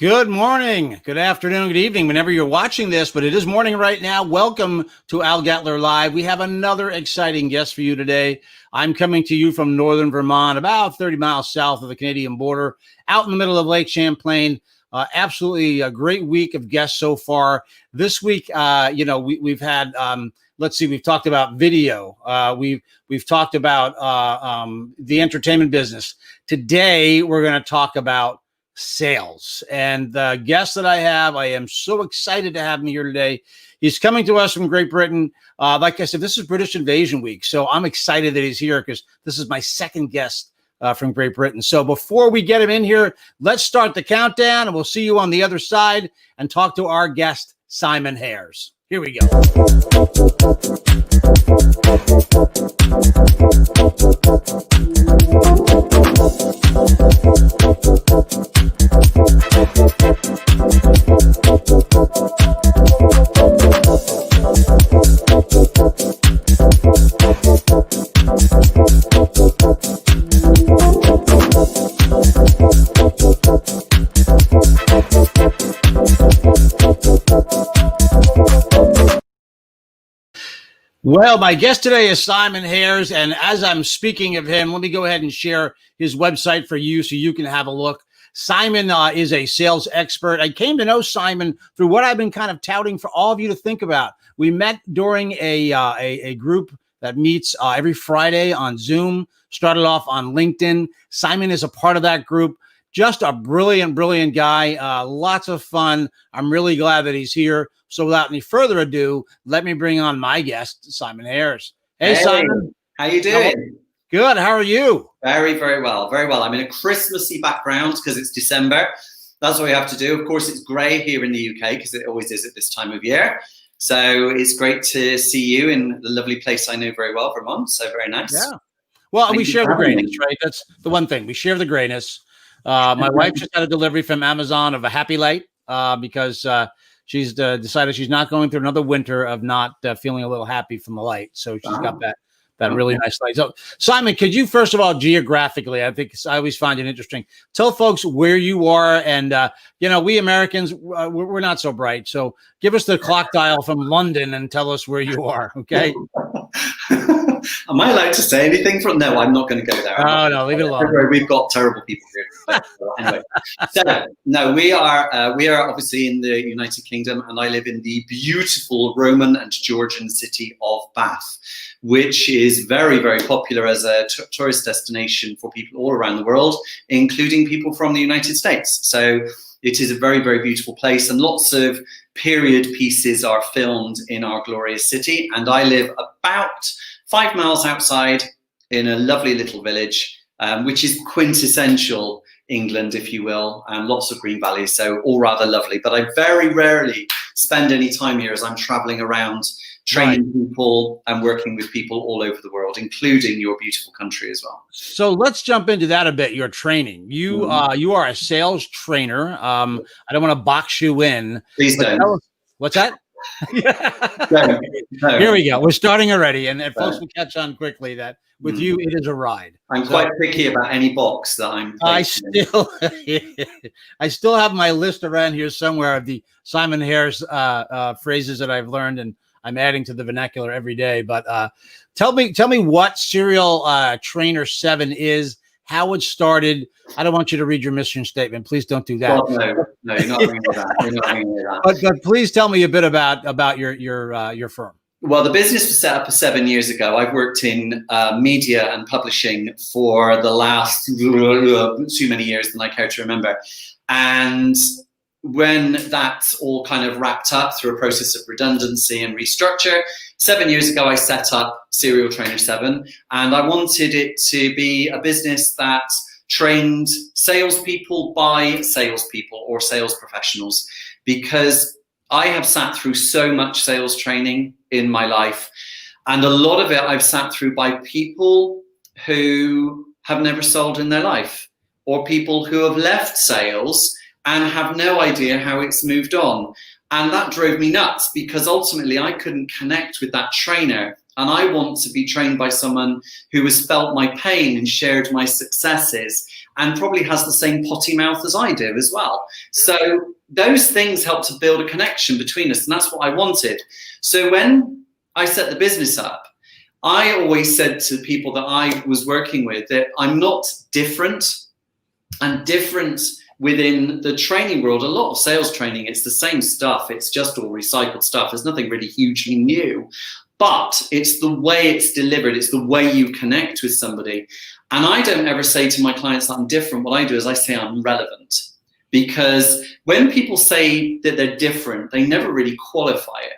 Good morning, good afternoon, good evening, whenever you're watching this, but it is morning right now. Welcome to Al Gatler Live. We have another exciting guest for you today. I'm coming to you from northern Vermont, about 30 miles south of the Canadian border, out in the middle of Lake Champlain. Absolutely a great week of guests so far. This week, we've had, we've talked about video. We've talked about the entertainment business. Today, we're going to talk about sales. And the guest that I am so excited to have him here today. He's coming to us from Great Britain. Like I said, this is British Invasion Week. So I'm excited that he's here because this is my second guest from Great Britain. So before we get him in here, let's start the countdown and we'll see you on the other side and talk to our guest, Simon Hares. Here we go. Well, my guest today is Simon Hares, and as I'm speaking of him, let me go ahead and share his website for you so you can have a look. Simon is a sales expert. I came to know Simon through what I've been kind of touting for all of you to think about. We met during a group that meets every Friday on Zoom, started off on LinkedIn. Simon is a part of that group. Just a brilliant, brilliant guy. Lots of fun. I'm really glad that he's here. So without any further ado, let me bring on my guest, Simon Hares. Hey, Simon. How you doing? Good. How are you? Very, very well. Very well. I'm in a Christmassy background because it's December. That's what we have to do. Of course, it's grey here in the UK because it always is at this time of year. So it's great to see you in the lovely place I know very well, Vermont. So very nice. Yeah. Well, we share the grayness, right? That's the one thing. We share the grayness. My wife just had a delivery from Amazon of a Happy Light because she's decided she's not going through another winter of not feeling a little happy from the light. So she's got that really nice light. So Simon, could you first of all, geographically, I always find it interesting. Tell folks where you are. And, we Americans, we're not so bright. So give us the clock dial from London and tell us where you are. Okay. Am I allowed to say anything from? No, I'm not going to go there. Oh, no, leave it alone. We've got terrible people here. Anyway, so no, we are obviously in the United Kingdom, and I live in the beautiful Roman and Georgian city of Bath, which is very, very popular as a tourist destination for people all around the world, including people from the United States. So it is a very, very beautiful place, and lots of period pieces are filmed in our glorious city. And I live about 5 miles outside in a lovely little village, which is quintessential England, if you will, and lots of green valleys, so all rather lovely. But I very rarely spend any time here as I'm traveling around training people and working with people all over the world, including your beautiful country as well. So let's jump into that a bit, your training. You are a sales trainer. I don't want to box you in. Please don't. What's that? No. Here we go. We're starting already, and folks will catch on quickly that with you it is a ride. I'm quite picky about any box that I'm I still have my list around here somewhere of the Simon Hares phrases that I've learned, and I'm adding to the vernacular every day. But tell me what Serial Trainer 7 is, how it started. I don't want you to read your mission statement. Please don't do that. Well, no, you're not doing that. You're not doing that. But please tell me a bit about your firm. Well, the business was set up 7 years ago. I've worked in media and publishing for the last too many years than I care to remember. And when that's all kind of wrapped up through a process of redundancy and restructure, 7 years ago, I set up Serial Trainer 7, and I wanted it to be a business that trained salespeople by salespeople or sales professionals, because I have sat through so much sales training in my life, and a lot of it I've sat through by people who have never sold in their life, or people who have left sales and have no idea how it's moved on. And that drove me nuts, because ultimately I couldn't connect with that trainer And I want to be trained by someone who has felt my pain and shared my successes and probably has the same potty mouth as I do as well. So those things help to build a connection between us. And that's what I wanted. So when I set the business up, I always said to people that I was working with that I'm not different. And different within the training world, a lot of sales training, it's the same stuff. It's just all recycled stuff. There's nothing really hugely new, but it's the way it's delivered. It's the way you connect with somebody. And I don't ever say to my clients that I'm different. What I do is I say I'm relevant, because when people say that they're different, they never really qualify it.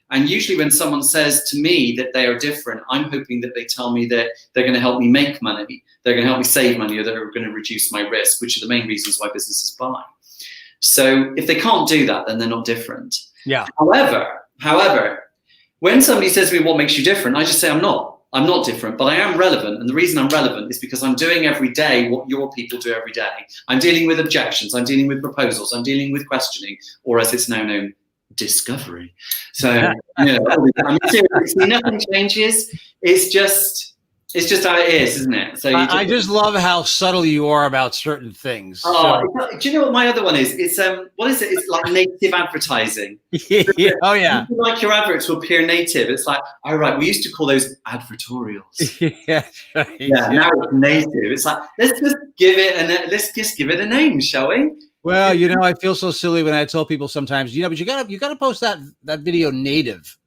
And usually when someone says to me that they are different, I'm hoping that they tell me that they're going to help me make money, they're going to help me save money, or they're going to reduce my risk, which are the main reasons why businesses buy. So if they can't do that, then they're not different. Yeah. However, when somebody says to me, what makes you different? I just say, I'm not different, but I am relevant. And the reason I'm relevant is because I'm doing every day what your people do every day. I'm dealing with objections. I'm dealing with proposals. I'm dealing with questioning, or as it's now known, discovery. So, I mean, seriously, nothing changes. It's just how it is, isn't it? So I just love how subtle you are about certain things. Oh, do you know what my other one is? It's what is it? It's like native advertising. Yeah. Oh yeah. You like your advert to appear native. It's like, all right, we used to call those advertorials. Yeah. Right. Yeah. Now it's native. It's like, let's just give it a name, shall we? Well, I feel so silly when I tell people sometimes, but you gotta post that video native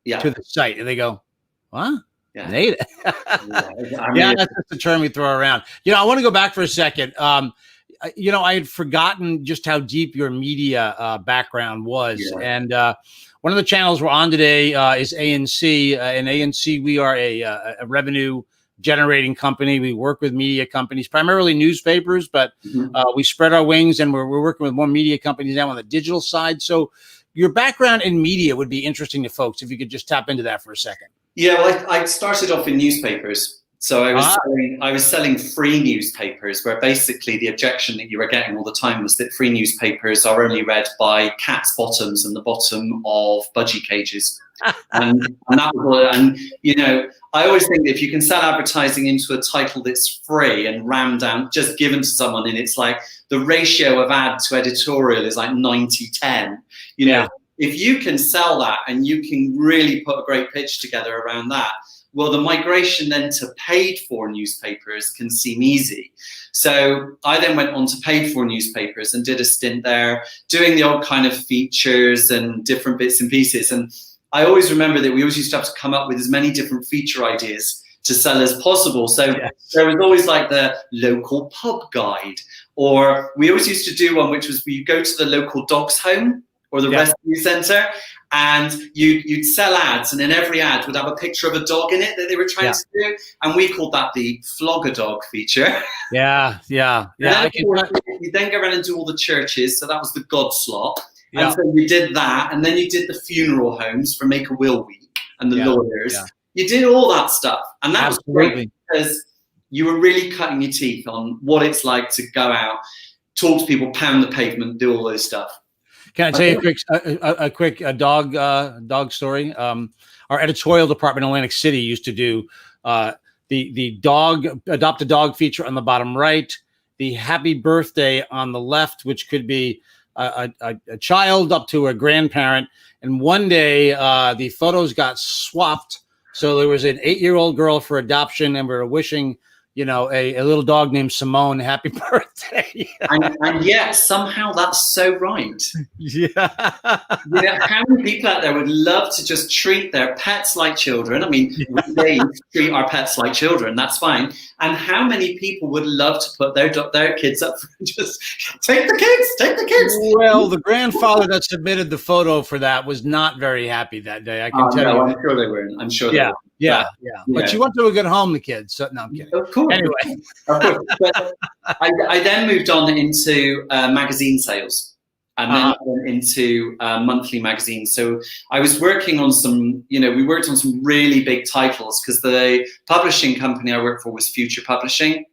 to the site, and they go, what? Yeah. Native. Yeah, that's just the term we throw around. I want to go back for a second. I had forgotten just how deep your media background was, and one of the channels we're on today is ANC. And ANC, we are a revenue generating company. We work with media companies, primarily newspapers, but we spread our wings, and we're working with more media companies now on the digital side. So your background in media would be interesting to folks if you could just tap into that for a second. Yeah, well, I started off in newspapers. So I was selling free newspapers, where basically the objection that you were getting all the time was that free newspapers are only read by cat's bottoms and the bottom of budgie cages. And that was, and I always think that if you can sell advertising into a title that's free and rammed down, just given to someone, and it's like the ratio of ad to editorial is like 90-10. If you can sell that and you can really put a great pitch together around that, well, the migration then to paid for newspapers can seem easy. So I then went on to paid for newspapers and did a stint there, doing the old kind of features and different bits and pieces. And I always remember that we always used to have to come up with as many different feature ideas to sell as possible. So there was always like the local pub guide, or we always used to do one which was you go to the local dog's home or the rescue center, and you'd sell ads, and then every ad would have a picture of a dog in it that they were trying to do, and we called that the flog a dog feature. Yeah. You then go around and do all the churches, so that was the God slot. And so we did that, and then you did the funeral homes for Make a Will Week and the lawyers. Yeah. You did all that stuff, and that was great because you were really cutting your teeth on what it's like to go out, talk to people, pound the pavement, do all those stuff. Can I tell you a quick dog story? Our editorial department in Atlantic City used to do the adopt a dog feature on the bottom right, the happy birthday on the left, which could be a child up to a grandparent. And one day the photos got swapped. So there was an 8-year-old girl for adoption, and we were wishing a little dog named Simone happy birthday. and yet somehow that's so right. Yeah. How many people out there would love to just treat their pets like children? I mean, we treat our pets like children, that's fine. And how many people would love to put their kids up for just take the kids? Well, the grandfather that submitted the photo for that was not very happy that day. I can tell you. I'm sure they weren't. I'm sure they weren't. Yeah. But you went to a good home, the kids. So, no, I'm kidding. Of course. Anyway. Of course. But I then moved on into magazine sales. And then went into monthly magazines. So I was working on some, we worked on some really big titles, because the publishing company I worked for was Future Publishing.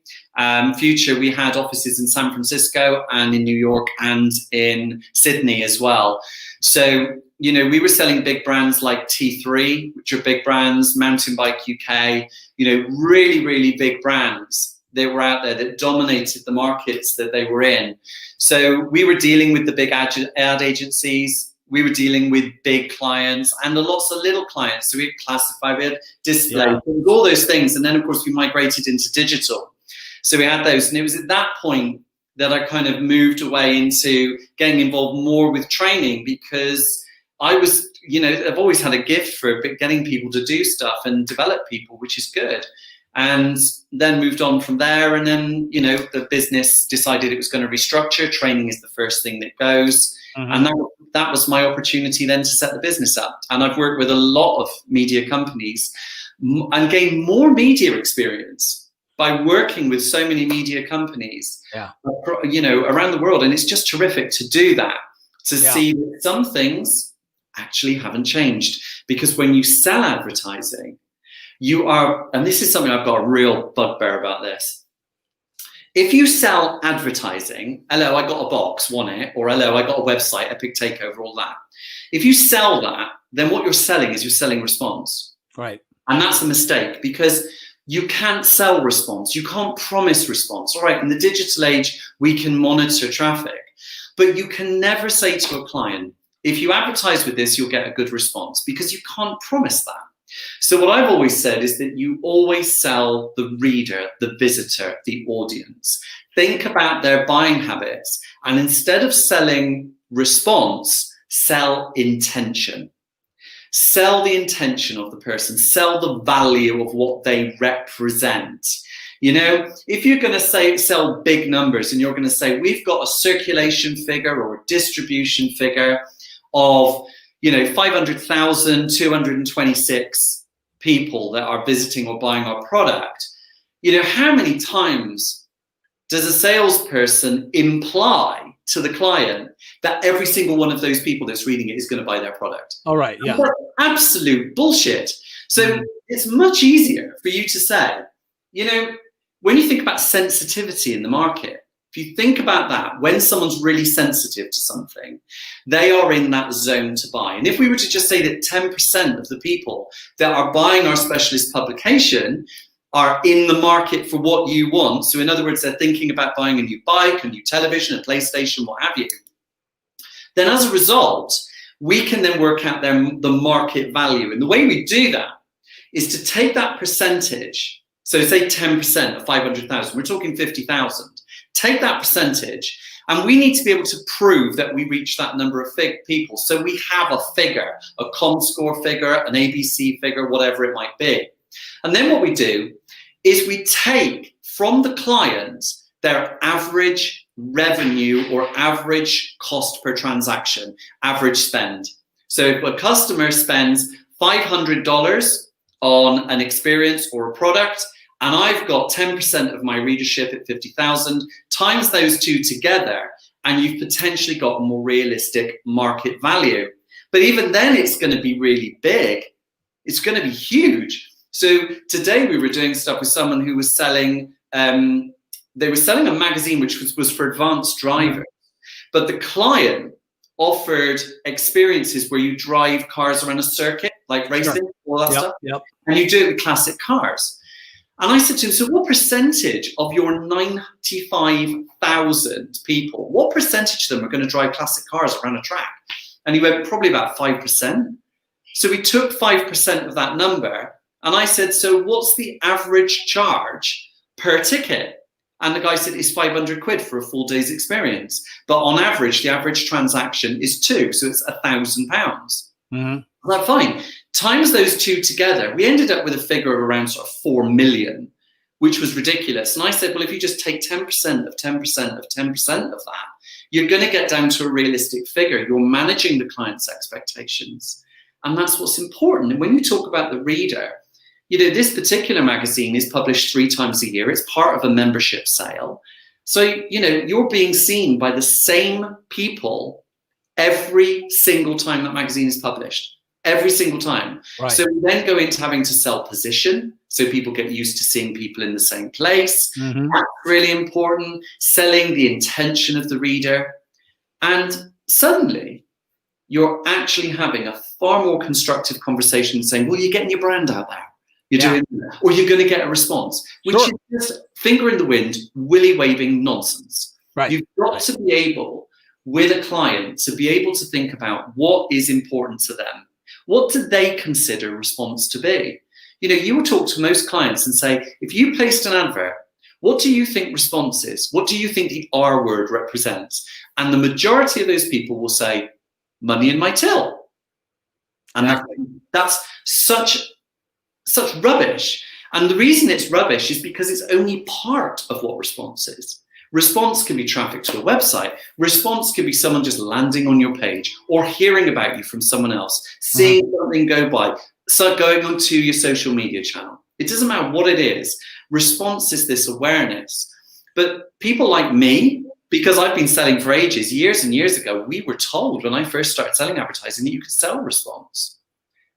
future, we had offices in San Francisco and in New York and in Sydney as well. So, you know, we were selling big brands like T3, which are big brands, Mountain Bike UK, you know, really, really big brands that were out there that dominated the markets that they were in. So we were dealing with the big ad agencies, we were dealing with big clients and lots of little clients. So we had classified, we had display, all those things. And then, of course, we migrated into digital. So we had those. And it was at that point that I kind of moved away into getting involved more with training, because I was, you know, I've always had a gift for getting people to do stuff and develop people, which is good. And then moved on from there. And then, you know, the business decided it was going to restructure. Training is the first thing that goes. And that was my opportunity then to set the business up. And I've worked with a lot of media companies and gained more media experience by working with so many media companies, you know, around the world. And it's just terrific to do that, to see that some things actually haven't changed. Because when you sell advertising, you are, and this is something I've got a real bugbear about this. If you sell advertising, hello, I got a box, want it, or hello, I got a website, Epic Takeover, all that. If you sell that, then what you're selling is you're selling response. Right. And that's a mistake, because you can't sell response. You can't promise response. All right, in the digital age, we can monitor traffic, but you can never say to a client, if you advertise with this, you'll get a good response, because you can't promise that. So what I've always said is that you always sell the reader, the visitor, the audience. Think about their buying habits, and instead of selling response, sell intention. Sell the intention of the person, sell the value of what they represent. You know, if you're going to sell big numbers and you're going to say, we've got a circulation figure or a distribution figure of, you know, 500,226 people that are visiting or buying our product, you know, how many times does a salesperson imply to the client that every single one of those people that's reading it is going to buy their product? All right, yeah. That's absolute bullshit. So it's much easier for you to say, you know, when you think about sensitivity in the market, if you think about that, when someone's really sensitive to something, they are in that zone to buy. And if we were to just say that 10% of the people that are buying our specialist publication are in the market for what you want, so in other words, they're thinking about buying a new bike, a new television, a PlayStation, what have you, then as a result, we can then work out the market value. And the way we do that is to take that percentage, so say 10% of 500,000, we're talking 50,000. Take that percentage, and we need to be able to prove that we reach that number of people. So we have a figure, a ComScore figure, an ABC figure, whatever it might be. And then what we do is we take from the client their average revenue or average cost per transaction, average spend. So if a customer spends $500 on an experience or a product, and I've got 10% of my readership at 50,000, times those two together, and you've potentially got a more realistic market value. But even then, it's going to be really big. It's going to be huge. So today we were doing stuff with someone who was selling, they were selling a magazine which was for advanced drivers. But the client offered experiences where you drive cars around a circuit, like racing, all that stuff. And you do it with classic cars. And I said to him, so what percentage of your 95,000 people, what percentage of them are going to drive classic cars around a track? And he went, probably about 5%. So we took 5% of that number. And I said, so what's the average charge per ticket? And the guy said, it's 500 quid for a full day's experience. But on average, the average transaction is 2. So it's £1,000. I'm like, fine. Times those two together, we ended up with a figure of around sort of 4 million, which was ridiculous. And I said, well, if you just take 10% of 10% of 10% of that, you're going to get down to a realistic figure. You're managing the client's expectations. And that's what's important. And when you talk about the reader, you know, this particular magazine is published 3 times a year. It's part of a membership sale. So, you know, you're being seen by the same people every single time that magazine is published. every single time. Right. So we then go into having to sell position. So people get used to seeing people in the same place. Mm-hmm. That's really important. Selling the intention of the reader. And suddenly you're actually having a far more constructive conversation saying, well, you're getting your brand out there. You're doing, or you're going to get a response, which is just finger in the wind, willy waving nonsense. Right. You've got to be able, with a client, to be able to think about what is important to them. What do they consider response to be? You know, you will talk to most clients and say, if you placed an advert, what do you think response is? What do you think the R word represents? And the majority of those people will say, money in my till. And that's such rubbish. And the reason it's rubbish is because it's only part of what response is. Response can be traffic to a website. Response can be someone just landing on your page or hearing about you from someone else, seeing something go by, so going onto your social media channel. It doesn't matter what it is. Response is this awareness. But people like me, because I've been selling for ages, years and years ago, we were told when I first started selling advertising that you could sell response.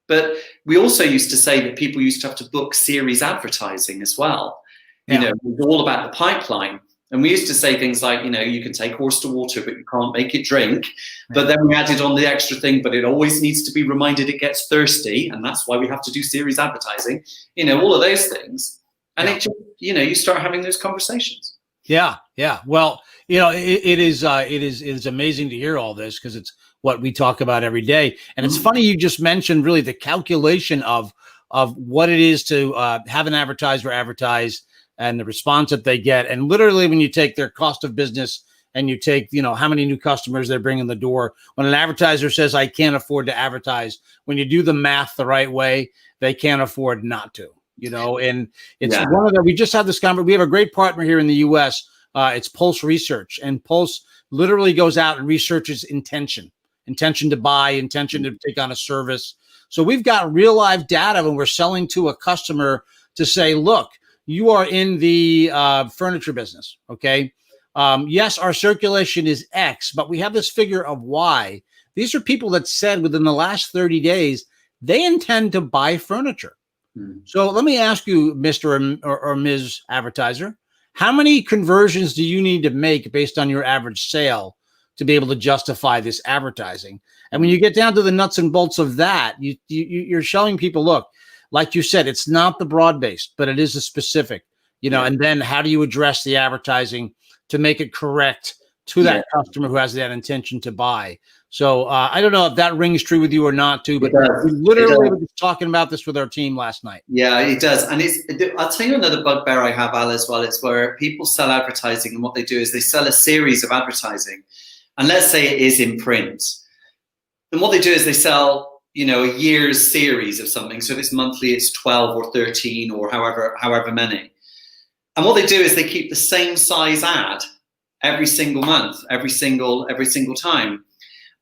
But we also used to say that people used to have to book series advertising as well. You know, it was all about the pipeline. And we used to say things like, you know, you can take horse to water, but you can't make it drink. But then we added on the extra thing, but it always needs to be reminded it gets thirsty. And that's why we have to do series advertising, you know, all of those things. And it just, you know, you start having those conversations. Yeah. Yeah. Well, you know, it is amazing to hear all this because it's what we talk about every day. And it's funny you just mentioned really the calculation of what it is to have an advertiser advertise and the response that they get. And literally when you take their cost of business and you take, you know, how many new customers they're bringing the door, when an advertiser says, I can't afford to advertise, when you do the math the right way, they can't afford not to, you know, and it's one of the, we just had this conversation. We have a great partner here in the US. It's Pulse Research, and Pulse literally goes out and researches intention to buy, intention to take on a service. So we've got real live data when we're selling to a customer to say, look, you are in the furniture business. Okay. Yes, our circulation is X, but we have this figure of Y. These are people that said within the last 30 days, they intend to buy furniture. So let me ask you, Mr. or Ms. Advertiser, how many conversions do you need to make based on your average sale to be able to justify this advertising? And when you get down to the nuts and bolts of that, you're showing people, look, like you said, it's not the broad-based, but it is a specific, you know, and then how do you address the advertising to make it correct to that customer who has that intention to buy? So I don't know if that rings true with you or not too, but we literally were just talking about this with our team last night. Yeah, it does. And I'll tell you another bugbear I have, Al, as well. It's where people sell advertising, and what they do is they sell a series of advertising. And let's say it is in print. And what they do is they sell, you know, a year's series of something. So if it's monthly, it's 12 or 13 or however many. And what they do is they keep the same size ad every single month, every single time.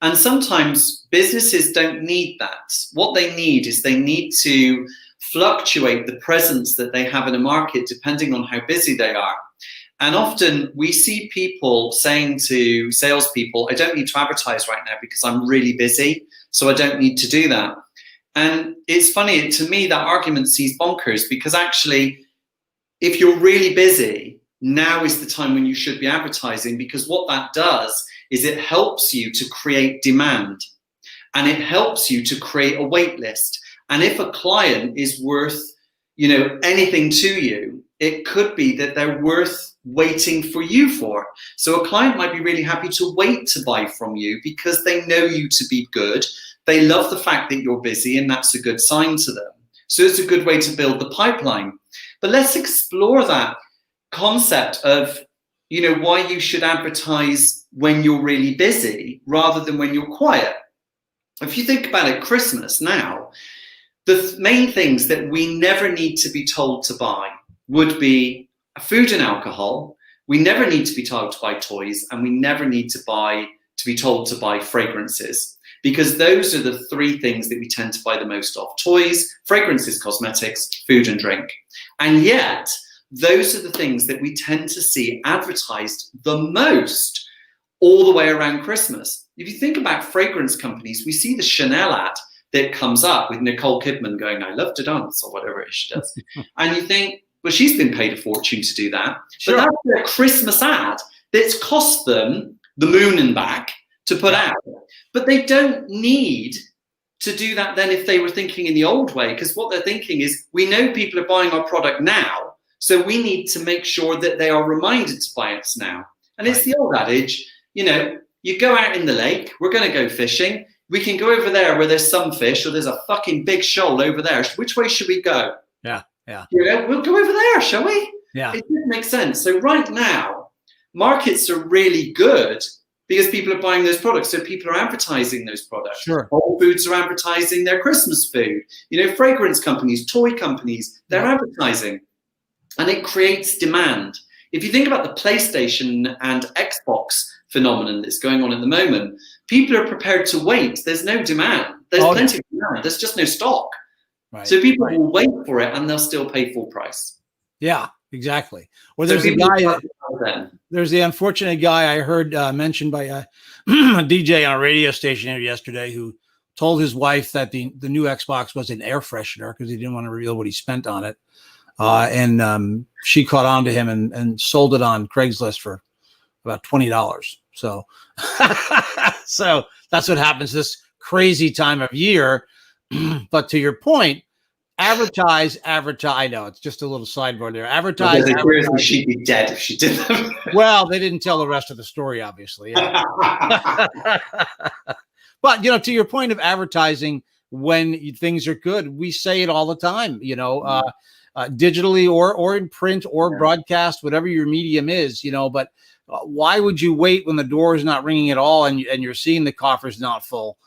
And sometimes businesses don't need that. What they need is they need to fluctuate the presence that they have in a market depending on how busy they are. And often we see people saying to salespeople, I don't need to advertise right now because I'm really busy, so I don't need to do that. And it's funny, to me, that argument sees bonkers, because actually, if you're really busy, now is the time when you should be advertising, because what that does is it helps you to create demand, and it helps you to create a wait list. And if a client is worth, you know, anything to you, it could be that they're worth waiting for you for. So a client might be really happy to wait to buy from you because they know you to be good. They love the fact that you're busy, and that's a good sign to them. So it's a good way to build the pipeline. But let's explore that concept of, you know, why you should advertise when you're really busy rather than when you're quiet. If you think about it, Christmas now, the main things that we never need to be told to buy would be food and alcohol. We never need to be told to buy toys, and we never need to be told to buy fragrances, because those are the three things that we tend to buy the most of: toys, fragrances, cosmetics, food and drink. And yet those are the things that we tend to see advertised the most all the way around Christmas. If you think about fragrance companies, we see the Chanel ad that comes up with Nicole Kidman going, I love to dance, or whatever it is she does. And you think, well, she's been paid a fortune to do that. Sure. But that's a Christmas ad that's cost them the moon and back to put out. But they don't need to do that then if they were thinking in the old way, because what they're thinking is, we know people are buying our product now, so we need to make sure that they are reminded to buy us now. And it's the old adage, you know, you go out in the lake, we're going to go fishing. We can go over there where there's some fish, or there's a fucking big shoal over there. Which way should we go? Yeah. You know, we'll go over there, shall we? Yeah. It doesn't make sense. So right now, markets are really good because people are buying those products. So people are advertising those products. Sure. Whole Foods are advertising their Christmas food. You know, fragrance companies, toy companies, they're advertising. And it creates demand. If you think about the PlayStation and Xbox phenomenon that's going on at the moment, people are prepared to wait. There's no demand. There's plenty of demand. There's just no stock. Right. So people will wait for it and they'll still pay full price. Yeah, exactly. Well, there's a guy. There's the unfortunate guy I heard mentioned by a DJ on a radio station here yesterday who told his wife that the new Xbox was an air freshener because he didn't want to reveal what he spent on it. And she caught on to him and sold it on Craigslist for about $20. So, so that's what happens this crazy time of year. But to your point, advertise. I know it's just a little sidebar there. Advertise. She'd be dead if she did that. Well, they didn't tell the rest of the story, obviously. Yeah. But, you know, to your point of advertising when things are good, we say it all the time, you know, digitally or in print or broadcast, whatever your medium is, you know, but why would you wait when the door is not ringing at all and you're seeing the coffers not full?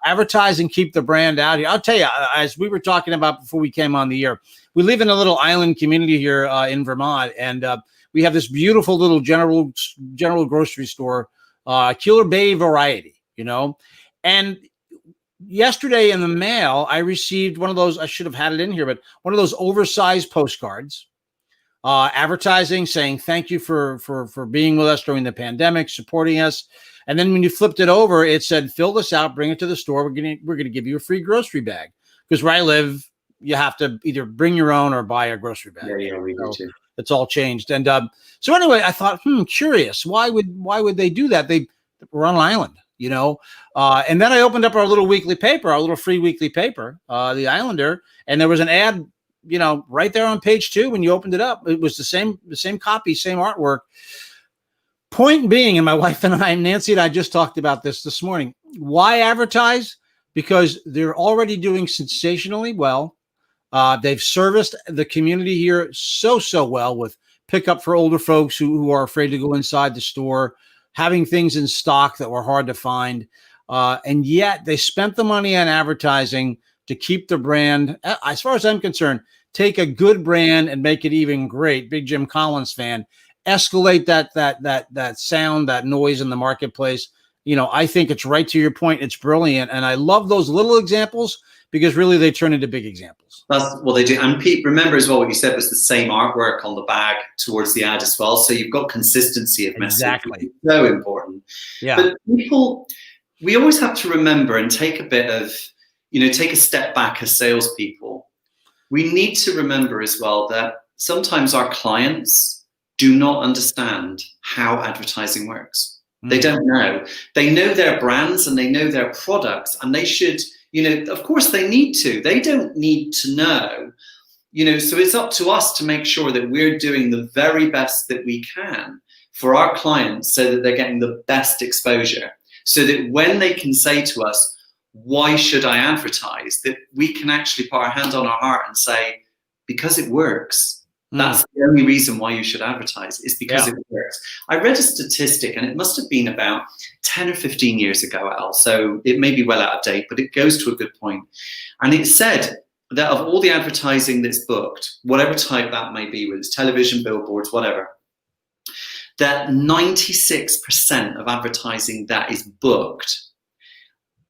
Advertise and keep the brand out here. I'll tell you, as we were talking about before we came on the air, we live in a little island community here in Vermont, and we have this beautiful little general grocery store, Keeler Bay variety, you know. And yesterday in the mail, I received one of those. I should have had it in here, but one of those oversized postcards, advertising, saying thank you for being with us during the pandemic, supporting us. And then when you flipped it over, it said, fill this out, bring it to the store. We're gonna give you a free grocery bag. Because where I live, you have to either bring your own or buy a grocery bag. Yeah, we do too. It's all changed. And so anyway, I thought, curious. Why would they do that? We're on an island, you know. And then I opened up our little weekly paper, our little free weekly paper, the Islander, and there was an ad, you know, right there on page 2 when you opened it up. It was the same copy, same artwork. Point being, and my wife and I, Nancy and I just talked about this morning. Why advertise? Because they're already doing sensationally well. They've serviced the community here so well with pickup for older folks who are afraid to go inside the store, having things in stock that were hard to find. And yet they spent the money on advertising to keep the brand. As far as I'm concerned, take a good brand and make it even great. Big Jim Collins fan. Escalate that sound, that noise in the marketplace. You know, I think it's right to your point. It's brilliant. And I love those little examples because really they turn into big examples. That's what they do. And Pete, remember as well, what you said was the same artwork on the bag towards the ad as well. So you've got consistency of message. Exactly. So important. Yeah. But people, we always have to remember and take a bit of, you know, take a step back as salespeople. We need to remember as well that sometimes our clients do not understand how advertising works. They don't know. They know their brands and they know their products, and they should, you know, of course they need to. They don't need to know, you know, so it's up to us to make sure that we're doing the very best that we can for our clients so that they're getting the best exposure, so that when they can say to us, why should I advertise, that we can actually put our hand on our heart and say, because it works. That's the only reason why you should advertise, is because it works. I read a statistic, and it must have been about 10 or 15 years ago, Al, so it may be well out of date, but it goes to a good point. And it said that of all the advertising that's booked, whatever type that may be, whether it's television, billboards, whatever, that 96% of advertising that is booked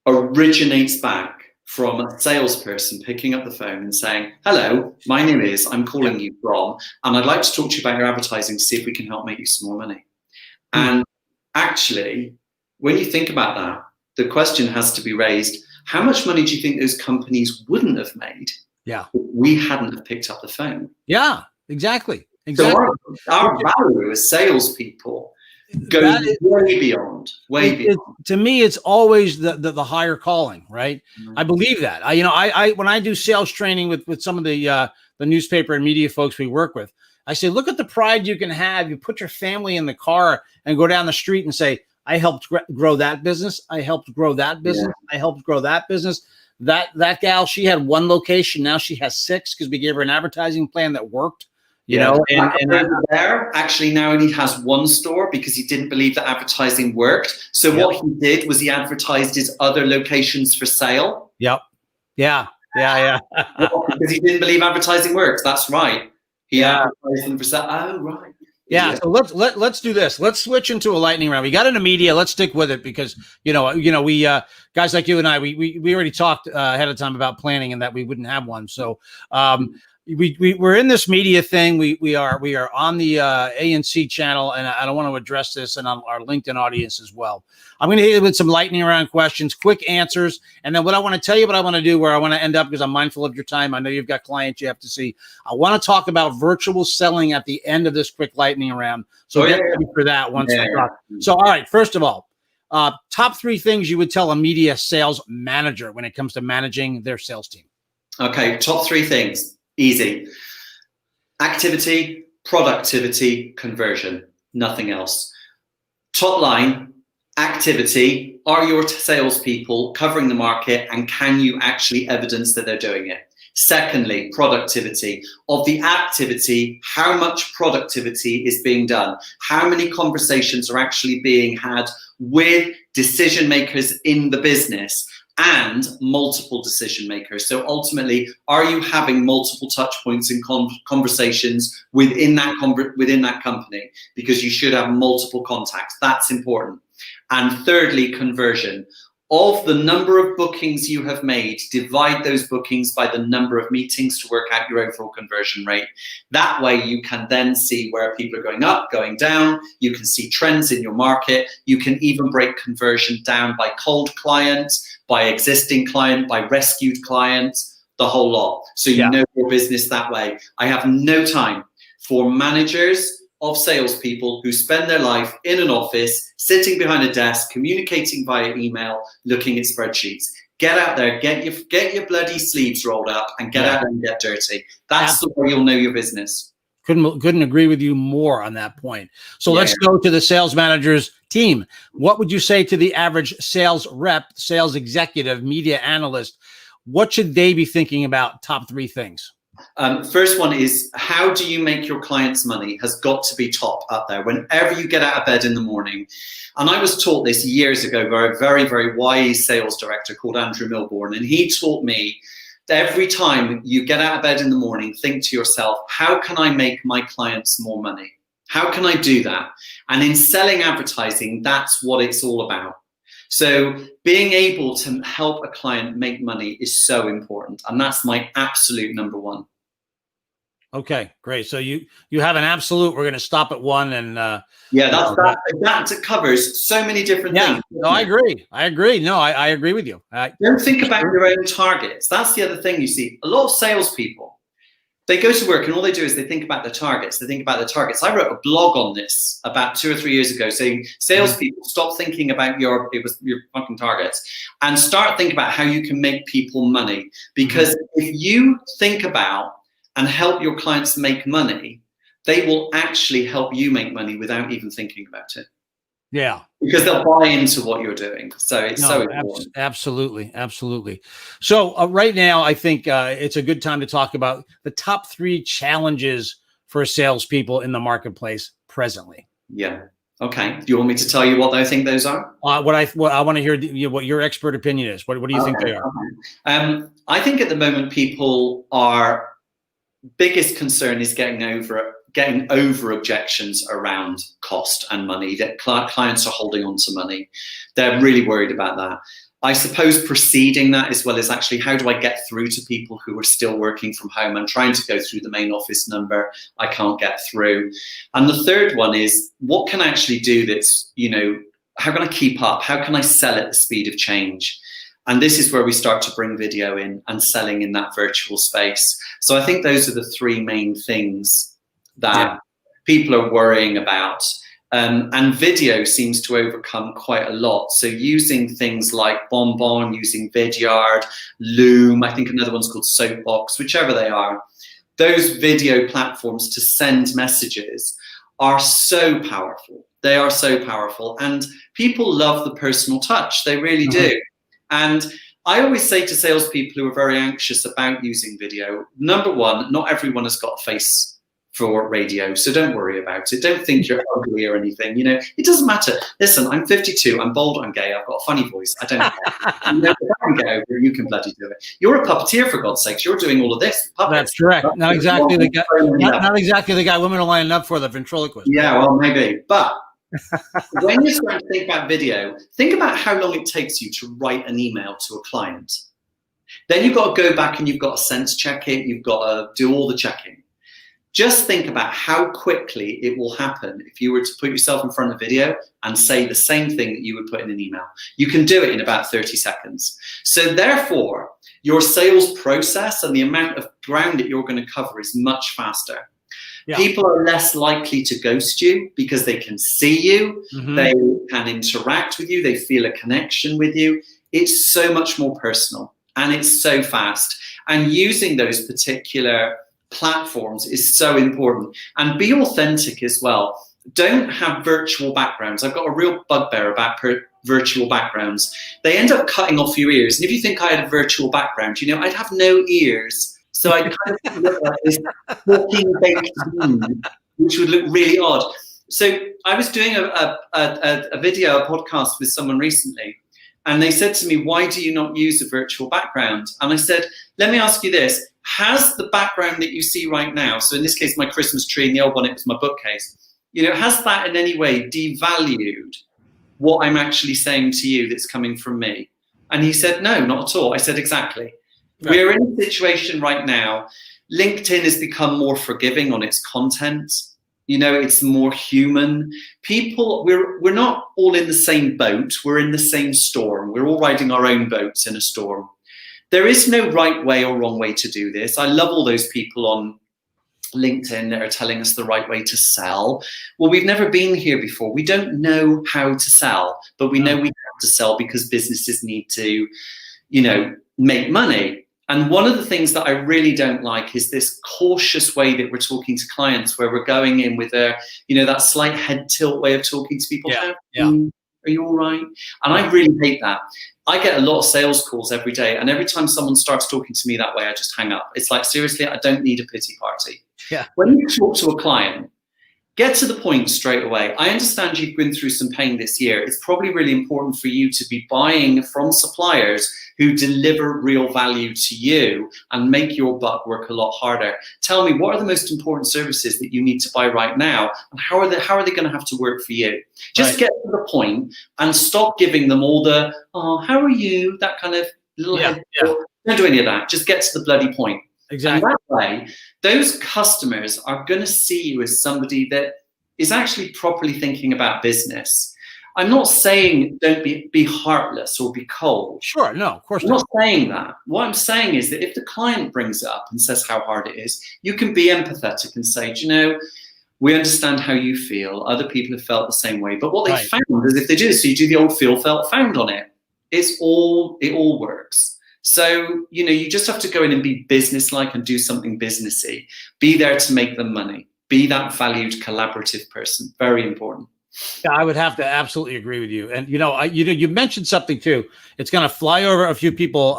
originates back from a salesperson picking up the phone and saying, hello, my name is, I'm calling you from, and I'd like to talk to you about your advertising to see if we can help make you some more money. And actually, when you think about that, the question has to be raised, how much money do you think those companies wouldn't have made Yeah. if we hadn't have picked up the phone? Yeah, exactly. So Exactly. our value as salespeople goes That is, way beyond, to me, it's always the higher calling, right? I believe that. I when I do sales training with some of the newspaper and media folks we work with, I say, look at the pride you can have. You put your family in the car and go down the street and say, I helped grow that business. I helped grow that business. I helped grow that business. That gal, she had one location. Now she has 6 because we gave her an advertising plan that worked. You know, and there actually now only has 1 store because he didn't believe that advertising worked. So what he did was he advertised his other locations for sale. Yep. Yeah. Because he didn't believe advertising works. That's right. He advertised them for sale. Oh, right. Yeah. So let's do this. Let's switch into a lightning round. We got into media. Let's stick with it because we guys like you and I, we already talked ahead of time about planning and that we wouldn't have one. So we're in this media thing. We are on the ANC channel, and I want to address this and on our LinkedIn audience as well. I'm going to hit you with some lightning round questions, quick answers, and then what I want to tell you, what I want to do, where I want to end up, because I'm mindful of your time. I know you've got clients you have to see. I want to talk about virtual selling at the end of this quick lightning round. So get ready for that once I talk. So, all right, first of all, top 3 things you would tell a media sales manager when it comes to managing their sales team. Okay, top 3 things. Easy. Activity, productivity, conversion, nothing else. Top line, activity. Are your salespeople covering the market, and can you actually evidence that they're doing it? Secondly, productivity. Of the activity, how much productivity is being done? How many conversations are actually being had with decision makers in the business and multiple decision makers? So ultimately, are you having multiple touch points and conversations within that company? Because you should have multiple contacts. That's important. And thirdly, conversion. Of the number of bookings you have made, divide those bookings by the number of meetings to work out your overall conversion rate. That way you can then see where people are going up, going down. You can see trends in your market. You can even break conversion down by cold clients, by existing client, by rescued clients, the whole lot. So you know your business that way. I have no time for managers of salespeople who spend their life in an office, sitting behind a desk, communicating via email, looking at spreadsheets. Get out there, get your bloody sleeves rolled up, and get out there and get dirty. That's the way you'll know your business. Couldn't agree with you more on that point. So let's go to the sales manager's team. What would you say to the average sales rep, sales executive, media analyst? What should they be thinking about? Top 3 things. First one is, how do you make your clients money has got to be top up there whenever you get out of bed in the morning. And I was taught this years ago by a very, very wise sales director called Andrew Milbourne. And he taught me that every time you get out of bed in the morning, think to yourself, how can I make my clients more money? How can I do that? And in selling advertising, that's what it's all about. So being able to help a client make money is so important. And that's my absolute number 1. Okay, great. So you have an absolute. We're going to stop at 1. And that covers so many different things. No, I agree. No, I agree with you. Don't think about your own targets. That's the other thing you see. A lot of salespeople, they go to work and all they do is they think about their targets. I wrote a blog on this about 2 or 3 years ago saying, salespeople, stop thinking about your fucking targets and start thinking about how you can make people money. Because if you think about and help your clients make money, they will actually help you make money without even thinking about it. Yeah. Because they'll buy into what you're doing. So it's so important. Absolutely. So right now, I think it's a good time to talk about the top 3 challenges for salespeople in the marketplace presently. Yeah. Okay. Do you want me to tell you what I think those are? I want to hear what your expert opinion is. What do you think they are? Okay. I think at the moment, our biggest concern is getting over objections around cost and money, that clients are holding on to money. They're really worried about that. I suppose preceding that as well is actually, how do I get through to people who are still working from home? I'm trying to go through the main office number. I can't get through. And the third one is, what can I actually do that's, how can I keep up? How can I sell at the speed of change? And this is where we start to bring video in and selling in that virtual space. So I think those are the three main things that people are worrying about. And video seems to overcome quite a lot. So using things like Bonbon, using Vidyard, Loom, I think another one's called Soapbox, whichever they are, those video platforms to send messages are so powerful. They are so powerful. And people love the personal touch. They really do. And I always say to salespeople who are very anxious about using video, number one, not everyone has got a face for radio, so don't worry about it. Don't think you're ugly or anything. You know, it doesn't matter. Listen, I'm 52, I'm bold, I'm gay, I've got a funny voice. I don't care. You know, if I can get over it, you can bloody do it. You're a puppeteer, for God's sakes. You're doing all of this. That's correct. Not exactly the guy. Not exactly the guy women are lining up for, the ventriloquist. Yeah, well, maybe. But when you're starting to think about video, think about how long it takes you to write an email to a client. Then you've got to go back and you've got to sense check it. You've got to do all the checking. Just think about how quickly it will happen if you were to put yourself in front of video and say the same thing that you would put in an email. You can do it in about 30 seconds. So therefore, your sales process and the amount of ground that you're going to cover is much faster. Yeah. People are less likely to ghost you because they can see you, they can interact with you, they feel a connection with you. It's so much more personal and it's so fast. And using those particular platforms is so important. And be authentic as well. Don't have virtual backgrounds. I've got a real bugbear about virtual backgrounds. They end up cutting off your ears. And if you think I had a virtual background, you know, I'd have no ears. So I kind of look like this walking baked bean, which would look really odd. So I was doing a video, a podcast with someone recently, and they said to me, why do you not use a virtual background? And I said, let me ask you this. Has the background that you see right now, so in this case, my Christmas tree, and the old one, it was my bookcase, you know, has that in any way devalued what I'm actually saying to you that's coming from me? And he said, no, not at all. I said, exactly. Right. We're in a situation right now. LinkedIn has become more forgiving on its content. You know, it's more human. People, we're not all in the same boat. We're in the same storm. We're all riding our own boats in a storm. There is no right way or wrong way to do this. I love all those people on LinkedIn that are telling us the right way to sell. Well, we've never been here before. We don't know how to sell, but we know we have to sell because businesses need to, you know, make money. And one of the things that I really don't like is this cautious way that we're talking to clients, where we're going in with a, you know, that slight head tilt way of talking to people. Are you all right? And I really hate that. I get a lot of sales calls every day, and every time someone starts talking to me that way, I just hang up. It's like, seriously, I don't need a pity party. Yeah. When you talk to a client, get to the point straight away. I understand you've been through some pain this year. It's probably really important for you to be buying from suppliers who deliver real value to you and make your butt work a lot harder. Tell me, what are the most important services that you need to buy right now, and how are they going to have to work for you? Just get to the point and stop giving them all the, oh, how are you? That kind of little head. Don't do any of that. Just get to the bloody point. Exactly. And that way, those customers are going to see you as somebody that is actually properly thinking about business. I'm not saying don't be heartless or be cold. Sure, no, of course not. I'm not saying that. What I'm saying is that if the client brings it up and says how hard it is, you can be empathetic and say, do you know, we understand how you feel. Other people have felt the same way. But what they found is if they do this, so you do the old feel, felt, found on it. It all works. So, you know, you just have to go in and be businesslike and do something businessy. Be there to make them money. Be that valued, collaborative person. Very important. Yeah, I would have to absolutely agree with you. And, you know, you mentioned something too. It's going to fly over a few people,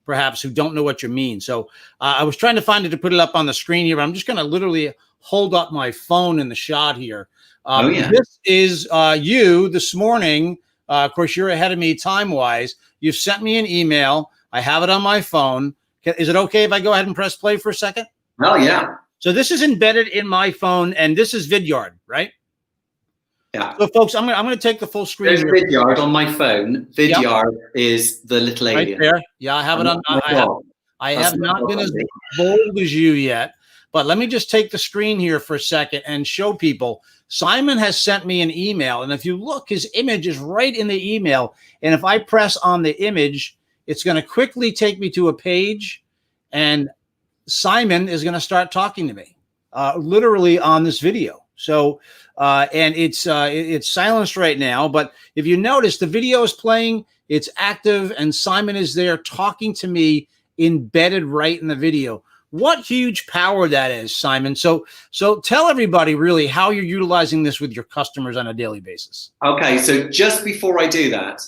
perhaps, who don't know what you mean. So I was trying to find it to put it up on the screen here. I'm just going to literally hold up my phone in the shot here. This is you this morning. Of course, you're ahead of me time-wise. You've sent me an email. I have it on my phone. Is it okay if I go ahead and press play for a second? Oh, yeah. So this is embedded in my phone, and this is Vidyard, right? Yeah. So, folks, I'm going to take the full screen. There's Vidyard on my phone. Vidyard is the little alien. Right there. Yeah, I have it on. I have not been as bold as you yet, but let me just take the screen here for a second and show people. Simon has sent me an email, and if you look, his image is right in the email. And if I press on the image, it's going to quickly take me to a page, and Simon is going to start talking to me, literally on this video. So, and it's silenced right now, but if you notice, the video is playing, it's active, and Simon is there talking to me, embedded right in the video. What huge power that is, Simon. So tell everybody really how you're utilizing this with your customers on a daily basis. Okay, so just before I do that,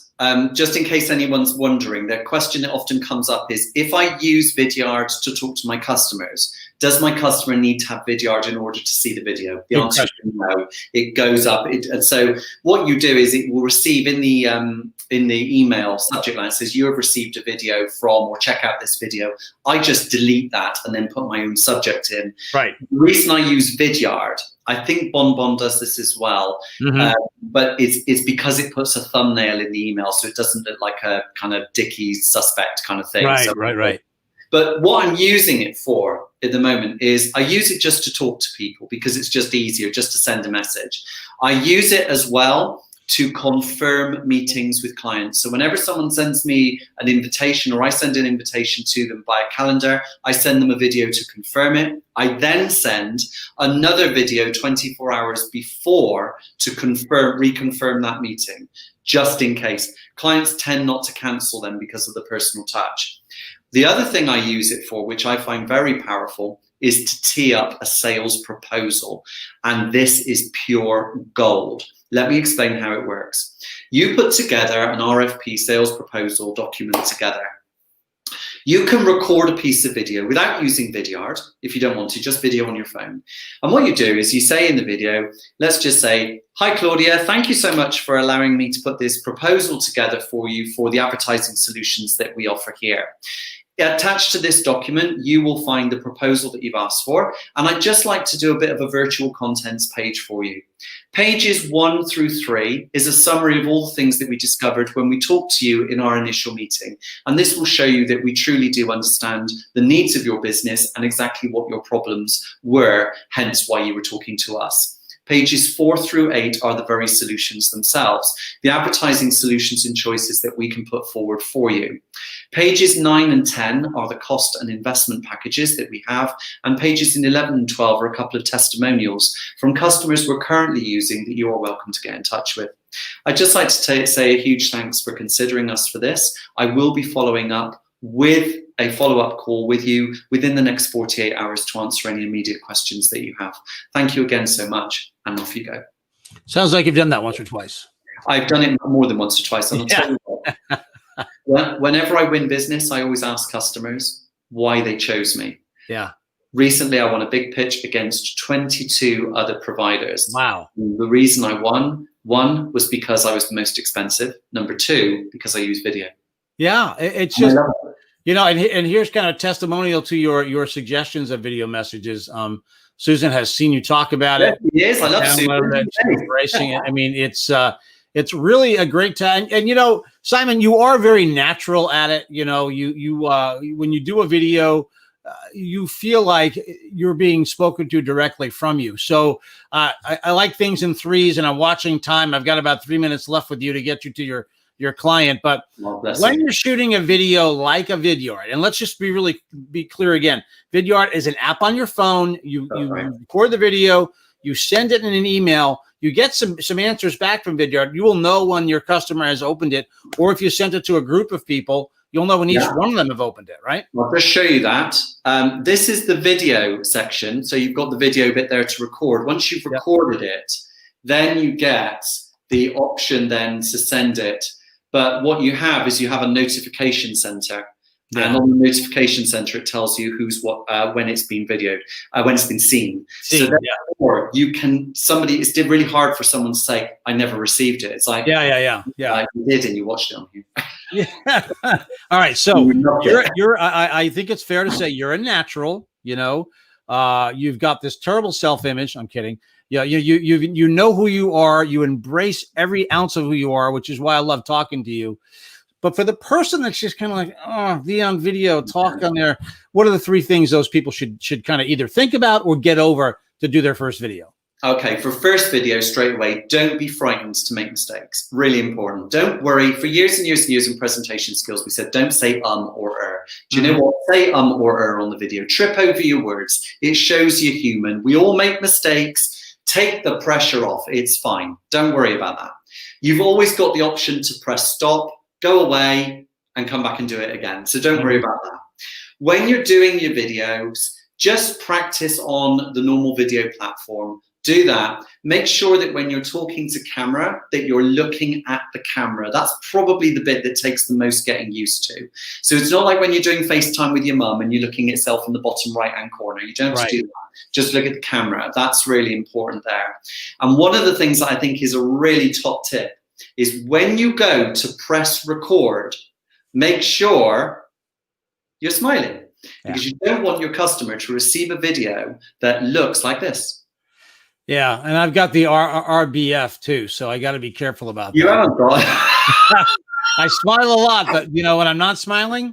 just in case anyone's wondering, the question that often comes up is, if I use Vidyard to talk to my customers, does my customer need to have Vidyard in order to see the video? The answer is no. It goes up. And so what you do is it will receive in the email subject line, it says you have received a video from, or check out this video. I just delete that and then put my own subject in. Right. The reason I use Vidyard, I think Bonbon does this as well, but it's because it puts a thumbnail in the email, so it doesn't look like a kind of dicky suspect kind of thing. Right, so, right. But what I'm using it for at the moment is I use it just to talk to people because it's just easier, just to send a message. I use it as well to confirm meetings with clients. So whenever someone sends me an invitation, or I send an invitation to them via calendar, I send them a video to confirm it. I then send another video 24 hours before to reconfirm that meeting, just in case. Clients tend not to cancel them because of the personal touch. The other thing I use it for, which I find very powerful, is to tee up a sales proposal. And this is pure gold. Let me explain how it works. You put together an RFP sales proposal document together. You can record a piece of video without using Vidyard, if you don't want to, just video on your phone. And what you do is you say in the video, let's just say, "Hi Claudia, thank you so much for allowing me to put this proposal together for you for the advertising solutions that we offer here. Attached to this document, you will find the proposal that you've asked for, and I'd just like to do a bit of a virtual contents page for you. Pages 1 through 3 is a summary of all the things that we discovered when we talked to you in our initial meeting, and this will show you that we truly do understand the needs of your business and exactly what your problems were, hence why you were talking to us. Pages 4 through 8 are the very solutions themselves, the advertising solutions and choices that we can put forward for you. Pages 9 and 10 are the cost and investment packages that we have, and pages 11 and 12 are a couple of testimonials from customers we're currently using that you are welcome to get in touch with. I'd just like to say a huge thanks for considering us for this. I will be following up with a follow-up call with you within the next 48 hours to answer any immediate questions that you have. Thank you again so much, and off you go. Sounds like you've done that once or twice. I've done it more than once or twice. And I'll tell you what, whenever I win business, I always ask customers why they chose me. Yeah. Recently, I won a big pitch against 22 other providers. Wow. The reason I won, one, was because I was the most expensive. Number two, because I use video. Yeah, it's just, you know, and here's kind of testimonial to your suggestions of video messages. Susan has seen you talk about it. Yes, I love Susan. She's embracing it. I mean, it's really a great time. And you know, Simon, you are very natural at it. You know, you when you do a video, you feel like you're being spoken to directly from you. So I like things in threes, and I'm watching time. I've got about 3 minutes left with you to get you to your client. But when you're shooting a video like a Vidyard, and let's just be clear again, Vidyard is an app on your phone. You record the video, you send it in an email, you get some answers back from Vidyard. You will know when your customer has opened it, or if you sent it to a group of people, you'll know when each one of them have opened it, right? I'll just show you that. This is the video section. So you've got the video bit there to record. Once you've recorded it, then you get the option then to send it. But what you have is you have a notification center. And on the notification center, it tells you who's what, when it's been videoed, when it's been seen. So therefore, you can, it's really hard for someone to say, I never received it. It's like, yeah. Like you did, and you watched it on here. Yeah. All right. So I think it's fair to say you're a natural, you know, you've got this terrible self-image. I'm kidding. Yeah. You know who you are. You embrace every ounce of who you are, which is why I love talking to you. But for the person that's just kind of like, oh, be on video, talk on there, what are the three things those people should kind of either think about or get over to do their first video? Okay, for first video, straight away, don't be frightened to make mistakes. Really important. Don't worry. For years and years and years in presentation skills, we said don't say or. Do you know what? Say or on the video. Trip over your words. It shows you're human. We all make mistakes. Take the pressure off. It's fine. Don't worry about that. You've always got the option to press stop, go away, and come back and do it again. So don't worry about that. When you're doing your videos, just practice on the normal video platform. Do that. Make sure that when you're talking to camera, that you're looking at the camera. That's probably the bit that takes the most getting used to. So it's not like when you're doing FaceTime with your mum and you're looking at yourself in the bottom right-hand corner. You don't have to do that. Just look at the camera. That's really important there. And one of the things that I think is a really top tip is when you go to press record, make sure you're smiling. Because you don't want your customer to receive a video that looks like this. Yeah, and I've got the RBF too, so I got to be careful about that. You haven't got. I smile a lot, but when I'm not smiling,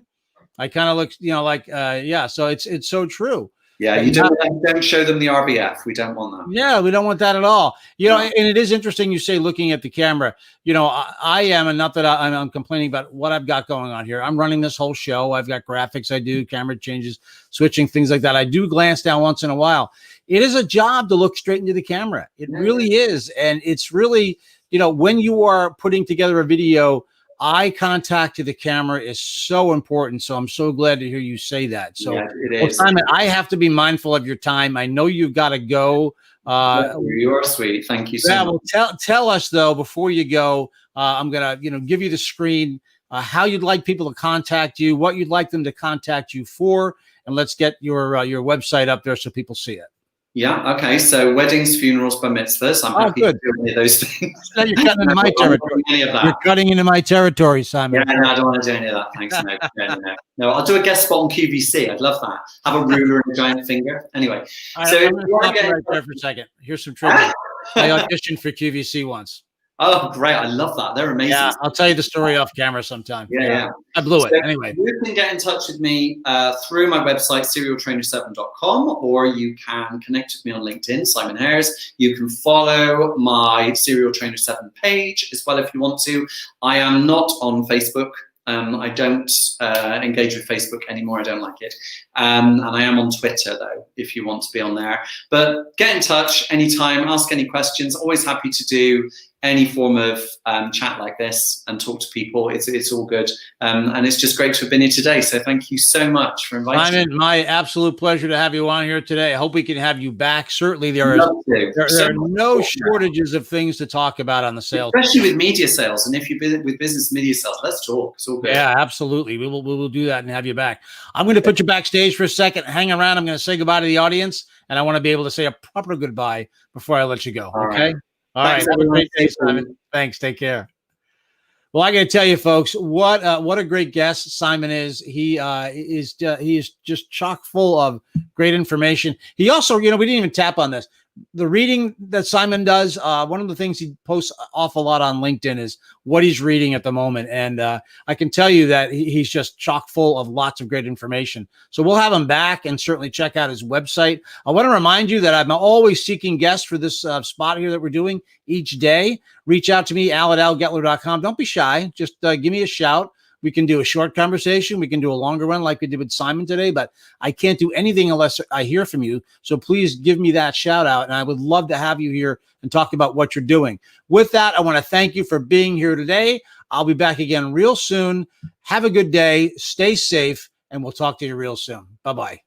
I kind of look, like yeah. So it's so true. Yeah, you don't show them the RBF. We don't want that. Yeah, we don't want that at all. And it is interesting you say looking at the camera. I am, and not that I'm complaining about what I've got going on here. I'm running this whole show. I've got graphics I do, camera changes, switching, things like that. I do glance down once in a while. It is a job to look straight into the camera. It really is. And it's really, when you are putting together a video, eye contact to the camera is so important. So I'm so glad to hear you say that. So it is. Simon, I have to be mindful of your time. I know you've got to go. You are sweet. Thank you so much. Well, tell us though, before you go, I'm going to, give you the screen, how you'd like people to contact you, what you'd like them to contact you for, and let's get your website up there so people see it. Yeah. Okay. So weddings, funerals, bar mitzvahs. I'm happy to do any of those things. No, you're cutting into my territory. You're cutting into my territory, Simon. Yeah, no, I don't want to do any of that. Thanks. No, I'll do a guest spot on QVC. I'd love that. Have a ruler and a giant finger. Anyway. I'm going to stop right there for a second. Here's some trivia. I auditioned for QVC once. Oh, great. I love that. They're amazing. Yeah, I'll tell you the story off camera sometime. Yeah. I blew it. Anyway. You can get in touch with me through my website, serialtrainer7.com, or you can connect with me on LinkedIn, Simon Hares. You can follow my Serial Trainer 7 page as well if you want to. I am not on Facebook. I don't engage with Facebook anymore. I don't like it. And I am on Twitter, though, if you want to be on there. But get in touch anytime, ask any questions. Always happy to do any form of chat like this and talk to people. It's all good. And it's just great to have been here today. So thank you so much for inviting me. My absolute pleasure to have you on here today. I hope we can have you back. Certainly there are no shortages of things to talk about on the sales. Especially with media sales. And if you've been with business media sales, let's talk. It's all good. Yeah, absolutely. We will do that and have you back. I'm going to put you backstage for a second. Hang around. I'm going to say goodbye to the audience. And I want to be able to say a proper goodbye before I let you go. Okay? All right. Have a great day, Simon. Thanks. Take care. Well, I got to tell you, folks, what a great guest Simon is. He is just chock full of great information. He also, we didn't even tap on this. The reading that Simon does, one of the things he posts awful lot on LinkedIn is what he's reading at the moment. And I can tell you that he's just chock full of lots of great information. So we'll have him back and certainly check out his website. I want to remind you that I'm always seeking guests for this spot here that we're doing each day. Reach out to me, al@algettler.com. Don't be shy. Just give me a shout. We can do a short conversation. We can do a longer one like we did with Simon today, but I can't do anything unless I hear from you. So please give me that shout out. And I would love to have you here and talk about what you're doing. With that, I want to thank you for being here today. I'll be back again real soon. Have a good day. Stay safe, and we'll talk to you real soon. Bye-bye.